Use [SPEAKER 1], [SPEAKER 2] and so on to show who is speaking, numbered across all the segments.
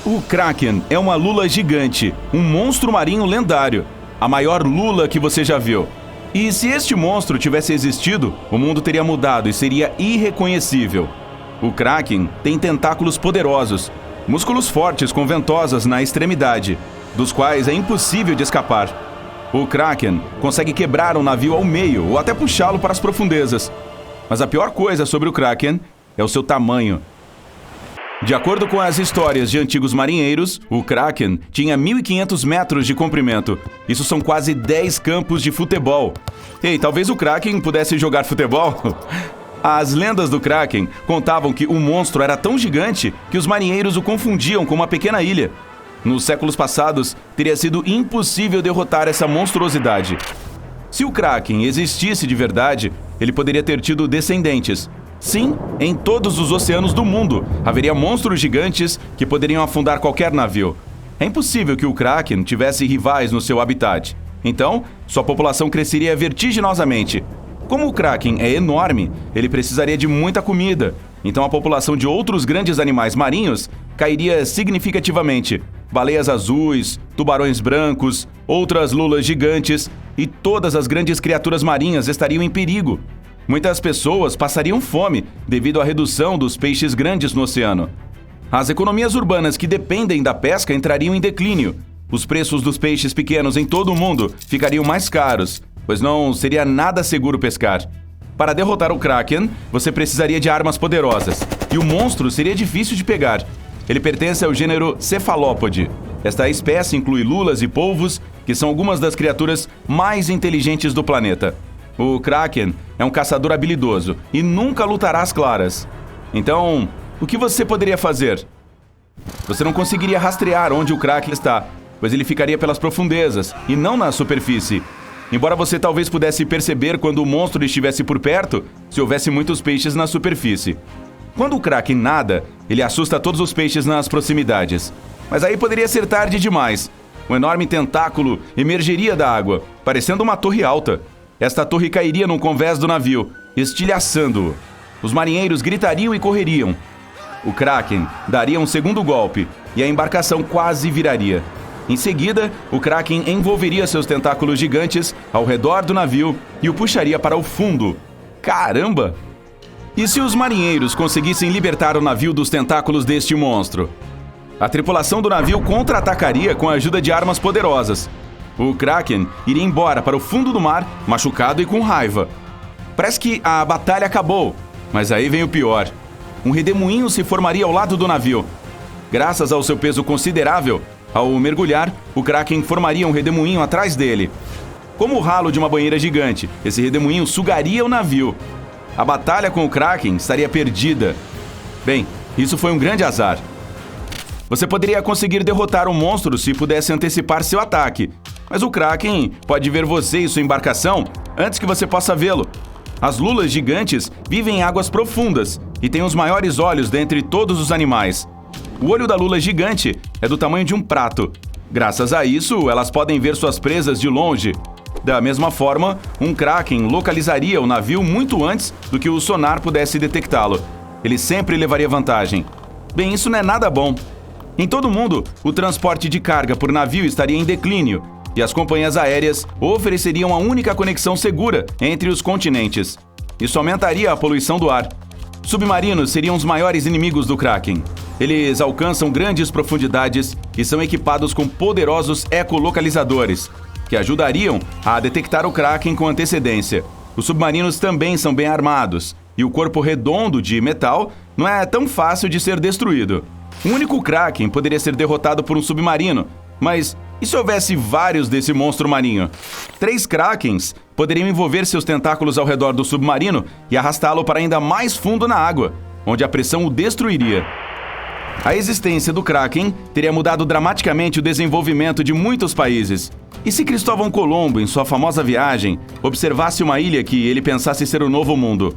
[SPEAKER 1] O Kraken é uma lula gigante, um monstro marinho lendário, a maior lula que você já viu. E se este monstro tivesse existido, o mundo teria mudado e seria irreconhecível. O Kraken tem tentáculos poderosos, músculos fortes com ventosas na extremidade, dos quais é impossível de escapar. O Kraken consegue quebrar um navio ao meio ou até puxá-lo para as profundezas. Mas a pior coisa sobre o Kraken é o seu tamanho. De acordo com as histórias de antigos marinheiros, o Kraken tinha 1.500 metros de comprimento. Isso são quase 10 campos de futebol. Ei, talvez o Kraken pudesse jogar futebol? As lendas do Kraken contavam que o monstro era tão gigante que os marinheiros o confundiam com uma pequena ilha. Nos séculos passados, teria sido impossível derrotar essa monstruosidade. Se o Kraken existisse de verdade, ele poderia ter tido descendentes. Sim, em todos os oceanos do mundo haveria monstros gigantes que poderiam afundar qualquer navio. É impossível que o Kraken tivesse rivais no seu habitat. Então, sua população cresceria vertiginosamente. Como o Kraken é enorme, ele precisaria de muita comida. Então a população de outros grandes animais marinhos cairia significativamente. Baleias azuis, tubarões brancos, outras lulas gigantes e todas as grandes criaturas marinhas estariam em perigo. Muitas pessoas passariam fome devido à redução dos peixes grandes no oceano. As economias urbanas que dependem da pesca entrariam em declínio. Os preços dos peixes pequenos em todo o mundo ficariam mais caros, pois não seria nada seguro pescar. Para derrotar o Kraken, você precisaria de armas poderosas, e o monstro seria difícil de pegar. Ele pertence ao gênero Cephalopode. Esta espécie inclui lulas e polvos, que são algumas das criaturas mais inteligentes do planeta. O Kraken é um caçador habilidoso e nunca lutará às claras. Então, o que você poderia fazer? Você não conseguiria rastrear onde o Kraken está, pois ele ficaria pelas profundezas e não na superfície. Embora você talvez pudesse perceber quando o monstro estivesse por perto, se houvesse muitos peixes na superfície. Quando o Kraken nada, ele assusta todos os peixes nas proximidades. Mas aí poderia ser tarde demais. Um enorme tentáculo emergiria da água, parecendo uma torre alta. Esta torre cairia num convés do navio, estilhaçando-o. Os marinheiros gritariam e correriam. O Kraken daria um segundo golpe e a embarcação quase viraria. Em seguida, o Kraken envolveria seus tentáculos gigantes ao redor do navio e o puxaria para o fundo. Caramba! E se os marinheiros conseguissem libertar o navio dos tentáculos deste monstro? A tripulação do navio contra-atacaria com a ajuda de armas poderosas. O Kraken iria embora para o fundo do mar, machucado e com raiva. Parece que a batalha acabou, mas aí vem o pior. Um redemoinho se formaria ao lado do navio. Graças ao seu peso considerável, ao mergulhar, o Kraken formaria um redemoinho atrás dele. Como o ralo de uma banheira gigante, esse redemoinho sugaria o navio. A batalha com o Kraken estaria perdida. Bem, isso foi um grande azar. Você poderia conseguir derrotar o monstro se pudesse antecipar seu ataque, mas o Kraken pode ver você e sua embarcação antes que você possa vê-lo. As lulas gigantes vivem em águas profundas e têm os maiores olhos dentre todos os animais. O olho da lula gigante é do tamanho de um prato. Graças a isso, elas podem ver suas presas de longe. Da mesma forma, um Kraken localizaria o navio muito antes do que o sonar pudesse detectá-lo. Ele sempre levaria vantagem. Bem, isso não é nada bom. Em todo o mundo, o transporte de carga por navio estaria em declínio e as companhias aéreas ofereceriam a única conexão segura entre os continentes. Isso aumentaria a poluição do ar. Submarinos seriam os maiores inimigos do Kraken. Eles alcançam grandes profundidades e são equipados com poderosos ecolocalizadores, que ajudariam a detectar o Kraken com antecedência. Os submarinos também são bem armados, e o corpo redondo de metal não é tão fácil de ser destruído. Um único Kraken poderia ser derrotado por um submarino, mas e se houvesse vários desse monstro marinho? 3 Krakens poderiam envolver seus tentáculos ao redor do submarino e arrastá-lo para ainda mais fundo na água, onde a pressão o destruiria. A existência do Kraken teria mudado dramaticamente o desenvolvimento de muitos países. E se Cristóvão Colombo, em sua famosa viagem, observasse uma ilha que ele pensasse ser o Novo Mundo?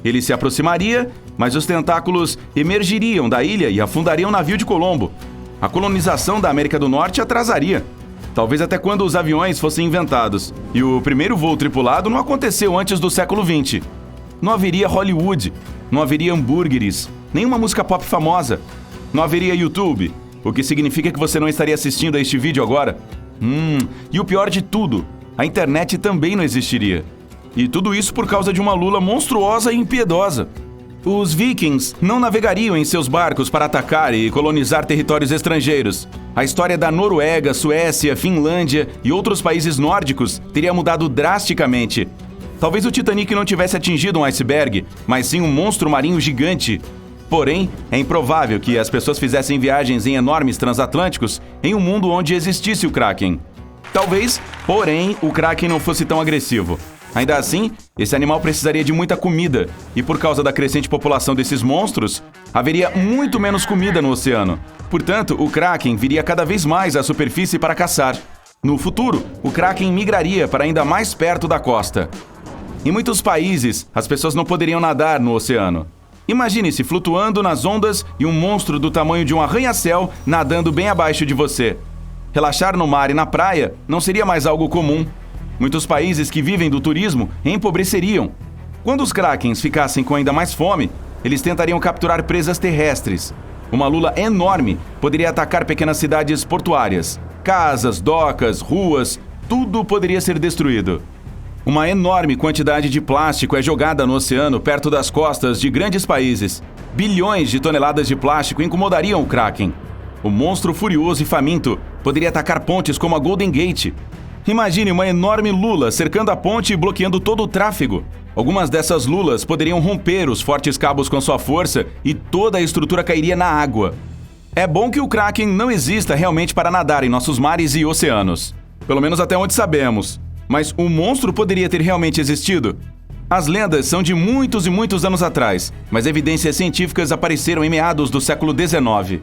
[SPEAKER 1] Ele se aproximaria, mas os tentáculos emergiriam da ilha e afundariam o navio de Colombo. A colonização da América do Norte atrasaria. Talvez até quando os aviões fossem inventados. E o primeiro voo tripulado não aconteceu antes do século XX. Não haveria Hollywood, não haveria hambúrgueres, nenhuma música pop famosa. Não haveria YouTube, o que significa que você não estaria assistindo a este vídeo agora. E o pior de tudo, a internet também não existiria. E tudo isso por causa de uma lula monstruosa e impiedosa. Os vikings não navegariam em seus barcos para atacar e colonizar territórios estrangeiros. A história da Noruega, Suécia, Finlândia e outros países nórdicos teria mudado drasticamente. Talvez o Titanic não tivesse atingido um iceberg, mas sim um monstro marinho gigante. Porém, é improvável que as pessoas fizessem viagens em enormes transatlânticos em um mundo onde existisse o Kraken. Talvez, porém, o Kraken não fosse tão agressivo. Ainda assim, esse animal precisaria de muita comida, e por causa da crescente população desses monstros, haveria muito menos comida no oceano. Portanto, o Kraken viria cada vez mais à superfície para caçar. No futuro, o Kraken migraria para ainda mais perto da costa. Em muitos países, as pessoas não poderiam nadar no oceano. Imagine-se flutuando nas ondas e um monstro do tamanho de um arranha-céu nadando bem abaixo de você. Relaxar no mar e na praia não seria mais algo comum. Muitos países que vivem do turismo empobreceriam. Quando os krakens ficassem com ainda mais fome, eles tentariam capturar presas terrestres. Uma lula enorme poderia atacar pequenas cidades portuárias. Casas, docas, ruas, tudo poderia ser destruído. Uma enorme quantidade de plástico é jogada no oceano perto das costas de grandes países. Bilhões de toneladas de plástico incomodariam o Kraken. O monstro furioso e faminto poderia atacar pontes como a Golden Gate. Imagine uma enorme lula cercando a ponte e bloqueando todo o tráfego. Algumas dessas lulas poderiam romper os fortes cabos com sua força e toda a estrutura cairia na água. É bom que o Kraken não exista realmente para nadar em nossos mares e oceanos. Pelo menos até onde sabemos. Mas o monstro poderia ter realmente existido? As lendas são de muitos e muitos anos atrás, mas evidências científicas apareceram em meados do século XIX.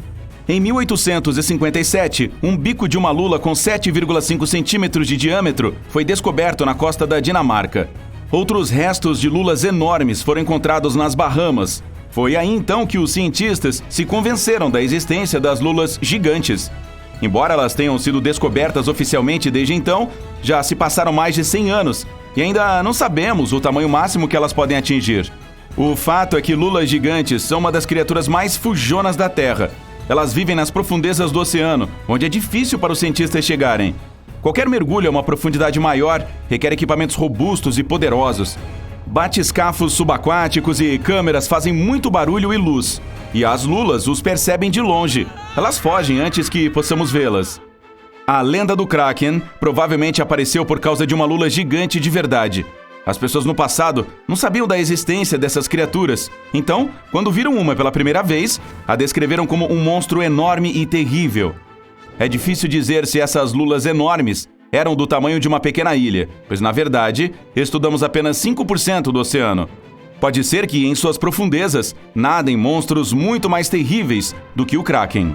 [SPEAKER 1] Em 1857, um bico de uma lula com 7,5 centímetros de diâmetro foi descoberto na costa da Dinamarca. Outros restos de lulas enormes foram encontrados nas Bahamas. Foi aí então que os cientistas se convenceram da existência das lulas gigantes. Embora elas tenham sido descobertas oficialmente desde então, já se passaram mais de 100 anos e ainda não sabemos o tamanho máximo que elas podem atingir. O fato é que lulas gigantes são uma das criaturas mais fujonas da Terra. Elas vivem nas profundezas do oceano, onde é difícil para os cientistas chegarem. Qualquer mergulho a uma profundidade maior requer equipamentos robustos e poderosos. Batiscafos subaquáticos e câmeras fazem muito barulho e luz. E as lulas os percebem de longe. Elas fogem antes que possamos vê-las. A lenda do Kraken provavelmente apareceu por causa de uma lula gigante de verdade. As pessoas no passado não sabiam da existência dessas criaturas. Então, quando viram uma pela primeira vez, a descreveram como um monstro enorme e terrível. É difícil dizer se essas lulas enormes eram do tamanho de uma pequena ilha, pois, na verdade, estudamos apenas 5% do oceano. Pode ser que, em suas profundezas, nadem monstros muito mais terríveis do que o Kraken.